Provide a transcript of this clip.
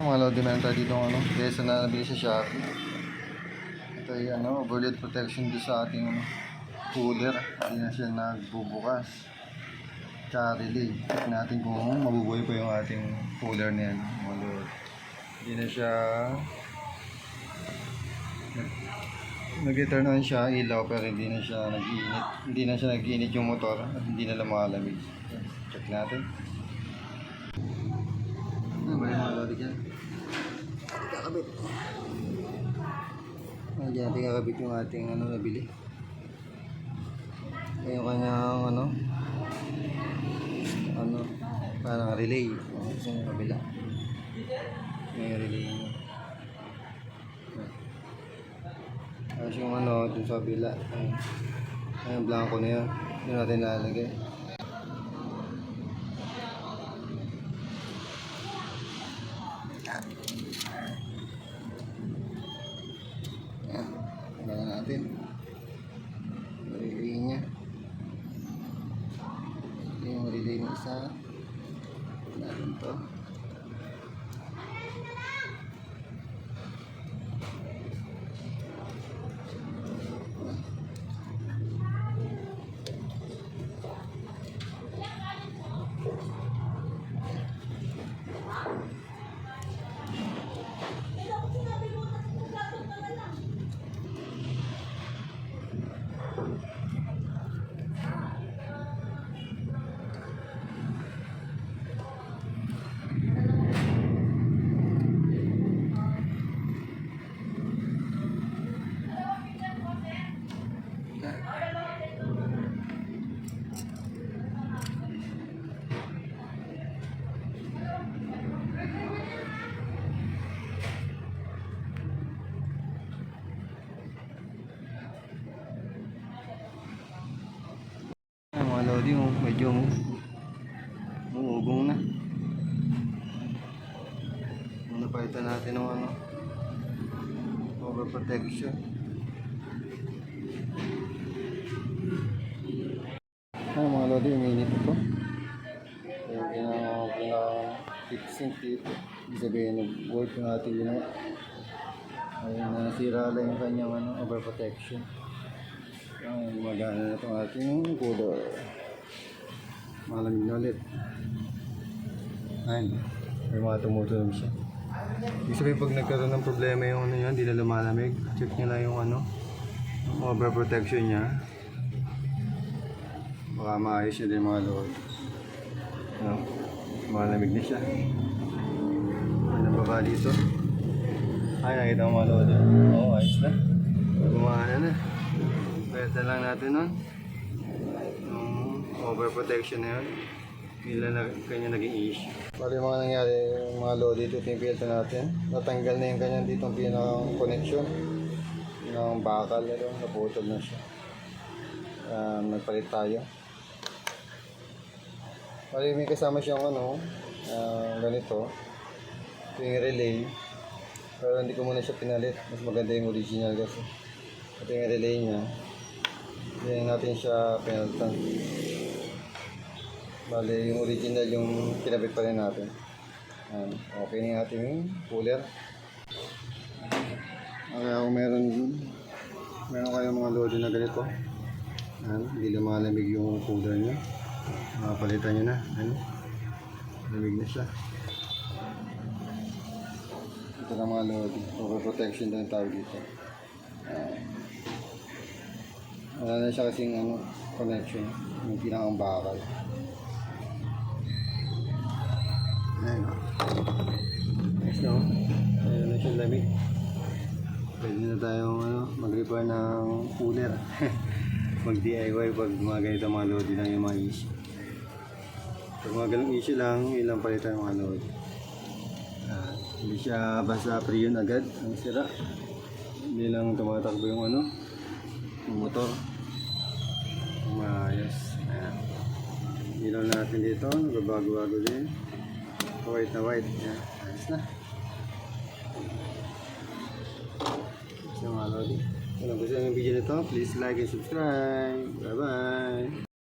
Mga lodi meron tayo dito ano, kesa na nabili sa Shopee. Ito yung ano, overload protection doon sa ating cooler. Hindi na siya nagbubukas. Tsaka relay. Check natin kung mabubuhay pa yung ating cooler na yan. Mga lodi. Hindi na siya nag-turn on siya, ilaw, pero hindi na siya nag-iinit. Hindi na siya nag-iinit yung motor at hindi na lumalamig. Check natin. Ano ba yung mga lodi dyan? Kakabit. Diyan natin kakabit yung ating ano nabili. Yung kanyang ano parang relay. Sa kabila. May relay niya. Tapos yung ano dun sa kabila. Yung blanco na yun. Doon natin lalagay. Tingnan natin relay nya, yung relay na isa natin to. Mga lodi medyo umuugong na. Napalitan natin ng overprotection. Mga lodi, uminit ito. Yung pinaka-fixing dito. Ibig sabihin, nag-work yung ating ginawa. Ayun, nasira lang yung kanyang overprotection. Magana na itong ating cooler. Malamig na ulit. Ayun, may mga tumutunog siya. Ibig sabihin, pag nagkaroon ng problema yung yan, hindi na lumalamig. Check nyo lang yung overprotection niya. Baka maayos niya din mga lord. Malamig na siya. Ano ba ba dito? Ay, nakita mo mga lord. Oo, ayos na. Gumana na. Pwede lang natin nun. Overprotection na yun. Nila na kanya naging issue. Bali mga nangyari, mga load dito yung filter natin. Natanggal na yung kanyang ditong pinaka-connection. Yung bakal na doon, naputol na siya. Nagpalit tayo. Bali may kasama siyang ganito. Ito yung relay. Pero hindi ko muna siya pinalit. Mas maganda yung original kasi. Ito yung relay niya. Hindi natin siya pinalitan. Bale, yung original yung kinabit pa rin natin. Okay na yung ating cooler. Kaya kung meron kayong mga load na ganito, hindi lumalamig yung cooler nyo, makapalitan nyo na. Lamig na siya. Ito na mga load. Overprotection na yung tawag dito. Wala na siya kasing connection, yung pinakang bakal. Ayun o. Nice no? Ayun na siya lamig. Pwede na tayong mag-repair ng cooler. Mag-DIY pag mga ganito mga load lang yung mga issue. Pag mga ganong issue lang, yun lang palitan mga load. Hindi siya basta pre-yun agad, ang sira. Hindi lang tumatakbo yung yung motor. Maayos. Ayan. Ilaw natin dito, nagbabago-bago din. White na white. Ayan. Ayos na. So mga lodi, kung nagustuhan yung video nito, please like and subscribe. Bye bye.